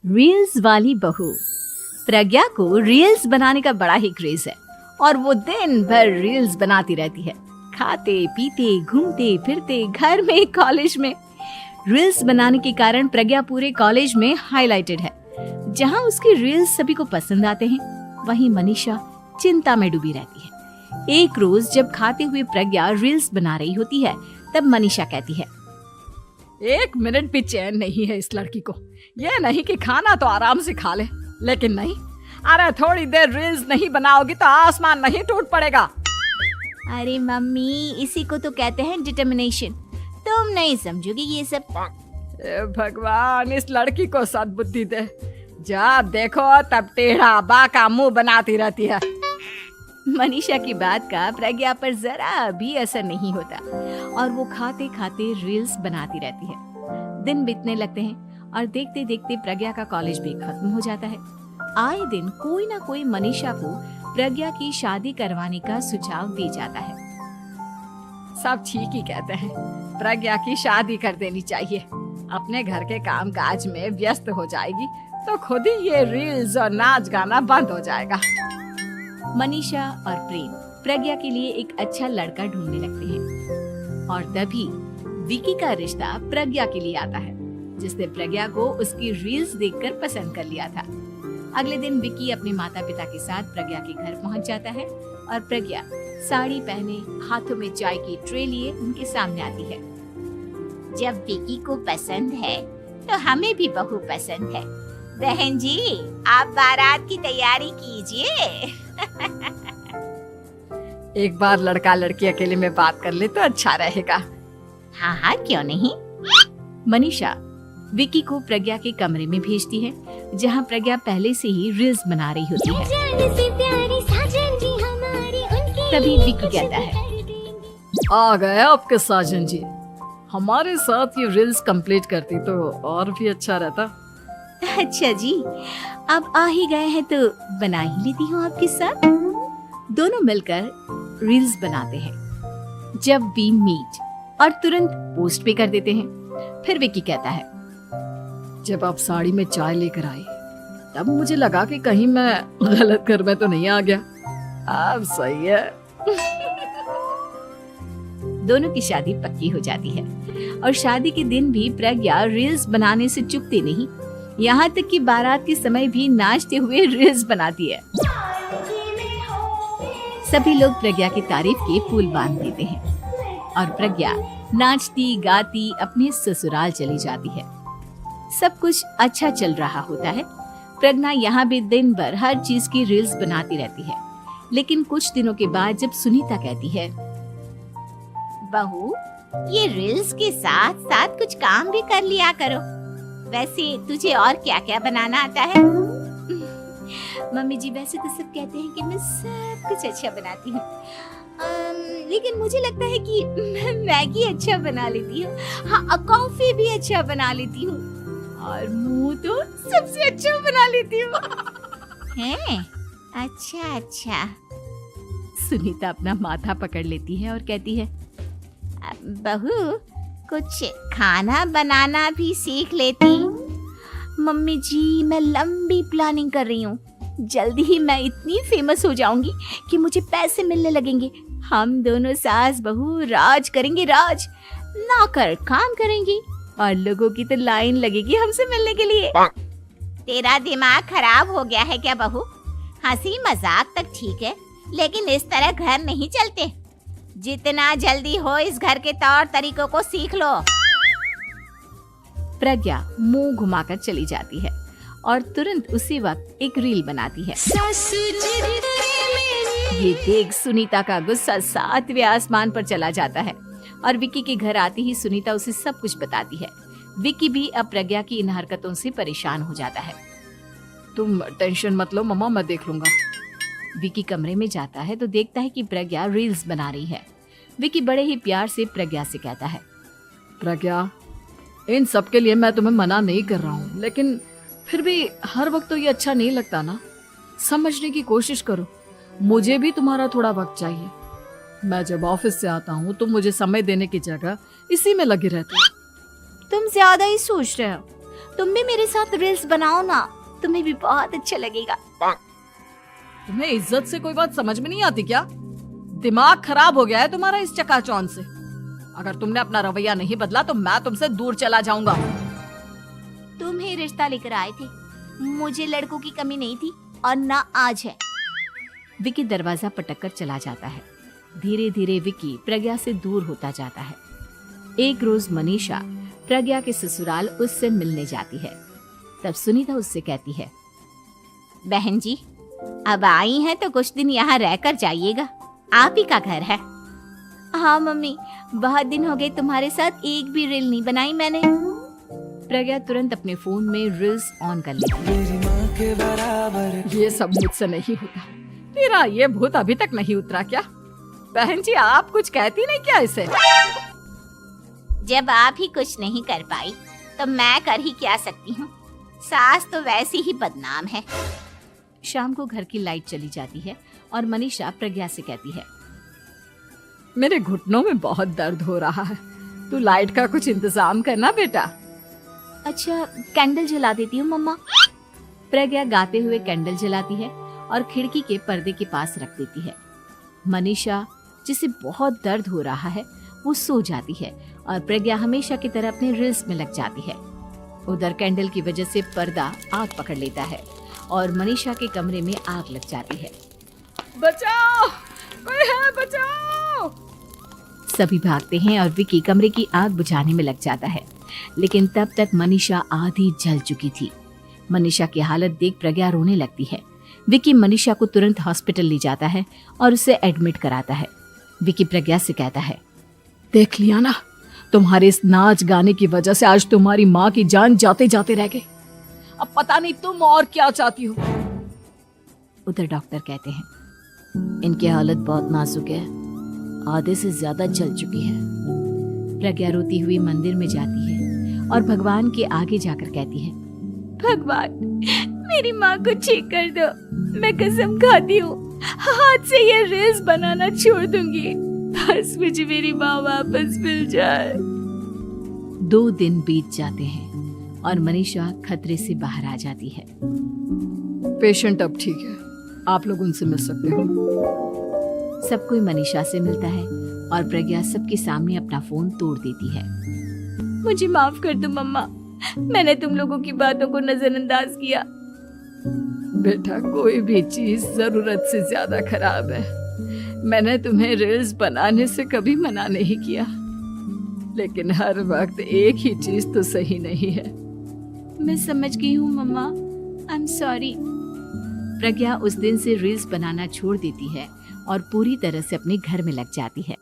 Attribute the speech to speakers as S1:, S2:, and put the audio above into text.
S1: Reels वाली बहू। प्रज्ञा को रील्स बनाने का बड़ा ही क्रेज है और वो दिन भर रील्स बनाती रहती है। खाते पीते घूमते फिरते घर में कॉलेज में रील्स बनाने के कारण प्रज्ञा पूरे कॉलेज में हाईलाइटेड है। जहां उसकी रील्स सभी को पसंद आते हैं, वहीं मनीषा चिंता में डूबी रहती है। एक रोज जब खाते हुए प्रज्ञा रील्स बना रही होती है, तब मनीषा कहती है,
S2: 1 मिनट भी चैन नहीं है इस लड़की को। ये नहीं कि खाना तो आराम से खा ले, लेकिन नहीं, अरे थोड़ी देर रील्स नहीं बनाओगी तो आसमान नहीं टूट पड़ेगा।
S1: अरे मम्मी, इसी को तो कहते हैं डिटर्मिनेशन। तुम नहीं समझोगी ये सब।
S2: भगवान, इस लड़की को सद्बुद्धि दे। जब देखो तब टेढ़ा बाका मुंह बनाती रहती है।
S1: मनीषा की बात का प्रज्ञा पर जरा भी असर नहीं होता और वो खाते खाते रील्स बनाती रहती है। दिन बीतने लगते हैं और देखते देखते प्रज्ञा का कॉलेज भी खत्म हो जाता है। आए दिन कोई ना कोई मनीषा को प्रज्ञा की शादी करवाने का सुझाव दे जाता है।
S2: सब ठीक ही कहते हैं, प्रज्ञा की शादी कर देनी चाहिए। अपने घर के काम काज में व्यस्त हो जाएगी तो खुद ही ये रील्स और नाच गाना बंद हो जाएगा।
S1: मनीषा और प्रेम प्रज्ञा के लिए एक अच्छा लड़का ढूंढने लगते हैं और तभी विकी का रिश्ता प्रज्ञा के लिए आता है, जिसने प्रज्ञा को उसकी रील्स देखकर पसंद कर लिया था। अगले दिन विकी अपने माता पिता के साथ प्रज्ञा के घर पहुंच जाता है और प्रज्ञा साड़ी पहने हाथों में चाय की ट्रे लिए उनके सामने आती है।
S3: जब विकी को पसंद है तो हमें भी बहू पसंद है। बहन जी, आप बारात की तैयारी कीजिए।
S2: एक बार लड़का लड़की अकेले में बात कर ले तो अच्छा रहेगा।
S3: हाँ हाँ, क्यों नहीं।
S1: मनीषा विकी को प्रज्ञा के कमरे में भेजती है, जहां प्रज्ञा पहले से ही रील्स बना रही होती है। तभी विकी कहता है,
S2: आ गए आपके साजन जी। हमारे साथ ये रील्स कंप्लीट करती तो और भी अच्छा रहता।
S1: अच्छा जी, अब आ ही गए हैं तो बना ही लेती हूँ आपके साथ। दोनों मिलकर रील्स बनाते हैं। जब वी मीट और तुरंत पोस्ट भी कर देते हैं। फिर विकी कहता है,
S2: जब आप साड़ी में चाय लेकर आई तब मुझे लगा कि कहीं मैं गलत घर में तो नहीं आ गया। अब सही है।
S1: दोनों की शादी पक्की हो जाती है और शादी के दिन भी प्रज्ञा रील्स बनाने से चूकती नहीं। यहाँ तक कि बारात के समय भी नाचते हुए रील्स बनाती है। सभी लोग प्रज्ञा की तारीफ के पुल बांध देते हैं और प्रज्ञा नाचती गाती अपने ससुराल चली जाती है। सब कुछ अच्छा चल रहा होता है। प्रज्ञा यहाँ भी दिन भर हर चीज की रील्स बनाती रहती है। लेकिन कुछ दिनों के बाद जब सुनीता कहती है,
S3: बहू, ये रील्स के साथ साथ कुछ काम भी कर लिया करो। वैसे तुझे और क्या क्या बनाना आता है?
S1: मम्मी जी, वैसे तो सब कहते हैं कि मैं सब कुछ अच्छा बनाती हूँ, लेकिन मुझे लगता है कि मैं मैगी अच्छा बना लेती हूँ। हाँ, कॉफी भी अच्छा बना लेती हूँ और मुंह तो सबसे अच्छा बना लेती हूँ।
S3: हैं? अच्छा अच्छा।
S1: सुनीता अपना माथा पकड़ लेती है और कहती है,
S3: बहू, कुछ खाना बनाना भी सीख लेती।
S1: मम्मी जी, मैं लंबी प्लानिंग कर रही हूँ। जल्दी ही मैं इतनी फेमस हो जाऊंगी कि मुझे पैसे मिलने लगेंगे। हम दोनों सास बहू राज करेंगे, राज नौकर काम करेंगे और लोगों की तो लाइन लगेगी हमसे मिलने के लिए।
S3: तेरा दिमाग खराब हो गया है क्या बहू? हंसी मजाक तक ठीक है, लेकिन इस तरह घर नहीं चलते। जितना जल्दी हो इस घर के तौर तरीकों को सीख लो।
S1: प्रज्ञा मुंह घुमाकर चली जाती है और तुरंत उसी वक्त एक रील बनाती है। ये देख सुनीता का गुस्सा 7वें आसमान पर चला जाता है और विकी के घर आती ही सुनीता उसे सब कुछ बताती है। विकी भी अब प्रज्ञा की इन हरकतों से परेशान हो जाता है।
S2: तुम टेंशन मत लो मम्मा, मैं देख लूंगा।
S1: विकी कमरे में जाता है तो देखता है कि प्रज्ञा रील्स बना रही है। विकी बड़े ही प्यार से प्रज्ञा से कहता है,
S2: प्रज्ञा, इन सब के लिए मैं तुम्हें मना नहीं कर रहा हूँ, लेकिन फिर भी हर वक्त तो ये अच्छा नहीं लगता ना। समझने की कोशिश करो, मुझे भी तुम्हारा थोड़ा वक्त चाहिए। मैं जब ऑफिस से आता हूँ तो मुझे समय देने की जगह इसी में लगी रहती है।
S1: तुम ज्यादा ही सोच रहे हो। तुम भी मेरे साथ रील्स बनाओ ना, तुम्हें भी बहुत अच्छा लगेगा।
S2: तुम्हें इज्जत से कोई बात समझ में नहीं आती क्या? दिमाग खराब हो गया है तुम्हारा इस चकाचौंध से। अगर तुमने अपना रवैया नहीं बदला तो मैं तुमसे दूर चला जाऊंगा।
S3: तुम ही रिश्ता लेकर आए थे, मुझे लड़कों की कमी नहीं थी और ना आज है।
S1: विकी दरवाजा पटक कर चला जाता है। धीरे धीरे विकी प्रज्ञा से दूर होता जाता है। एक रोज मनीषा प्रज्ञा के ससुराल उससे मिलने जाती है। तब सुनीता उससे कहती है,
S3: बहन जी, अब आई हैं तो कुछ दिन यहाँ रहकर जाइएगा, आप ही का घर है। हाँ मम्मी, बहुत दिन हो गए तुम्हारे साथ एक भी रील नहीं बनाई मैंने।
S1: प्रज्ञा तुरंत अपने फोन में रील्स ऑन कर लेती है।
S2: ये सब मुझसे नहीं होता। तेरा ये भूत अभी तक नहीं उतरा क्या? बहन जी, आप कुछ कहती नहीं क्या इसे?
S3: जब आप ही कुछ नहीं कर पाई तो मैं कर ही क्या सकती हूँ। सास तो वैसी ही बदनाम है।
S1: शाम को घर की लाइट चली जाती है और मनीषा प्रज्ञा से कहती है,
S2: मेरे घुटनों में बहुत दर्द हो रहा है, तू लाइट का कुछ इंतजाम करना बेटा।
S1: अच्छा, कैंडल जला देती हूँ मम्मा। प्रज्ञा गाते हुए कैंडल जलाती है और खिड़की के पर्दे के पास रख देती है। मनीषा, जिसे बहुत दर्द हो रहा है, वो सो जाती है और प्रज्ञा हमेशा की तरह अपने रील्स में लग जाती है। उधर कैंडल की वजह से पर्दा आग पकड़ लेता है और मनीषा के कमरे में आग लग जाती है।
S2: बचाओ, कोई है, बचाओ।
S1: सभी भागते हैं और विकी कमरे की आग बुझाने में लग जाता है, लेकिन तब तक मनीषा आधी जल चुकी थी। मनीषा की हालत देख प्रज्ञा रोने लगती है। विकी मनीषा को तुरंत हॉस्पिटल ले जाता है और उसे एडमिट कराता है। विकी प्रज्ञा से कहता है,
S2: देख लिया ना, तुम्हारे इस नाच गाने की वजह से आज तुम्हारी माँ की जान जाते जाते रह गई। अब पता नहीं तुम और क्या चाहती हो।
S1: उधर डॉक्टर कहते हैं, इनकी हालत बहुत नाजुक है, आधे से ज्यादा जल चुकी है। प्रज्ञा रोती हुई मंदिर में जाती है और भगवान के आगे जाकर कहती है,
S3: भगवान, मेरी माँ को ठीक कर दो। मैं कसम खाती हूँ हाथ से ये रील्स बनाना छोड़ दूंगी, बस मुझे मेरी माँ वापस मिल जाए।
S1: 2 दिन बीत जाते हैं और मनीषा खतरे से बाहर आ जाती है।
S2: पेशेंट अब ठीक है, आप लोग उनसे मिल सकते हो।
S1: सब कोई मनीषा से मिलता है और प्रज्ञा सबके सामने अपना फोन तोड़ देती है।
S3: मुझे माफ कर दो मम्मा, मैंने तुम लोगों की बातों को नजरअंदाज किया।
S2: बेटा, कोई भी चीज जरूरत से ज्यादा खराब है। मैंने तुम्हें रील्स बनाने से कभी मना नहीं किया, लेकिन हर वक्त एक ही चीज तो सही नहीं है।
S3: मैं समझ गई हूँ मम्मा, आई एम सॉरी।
S1: प्रज्ञा उस दिन से रील्स बनाना छोड़ देती है और पूरी तरह से अपने घर में लग जाती है।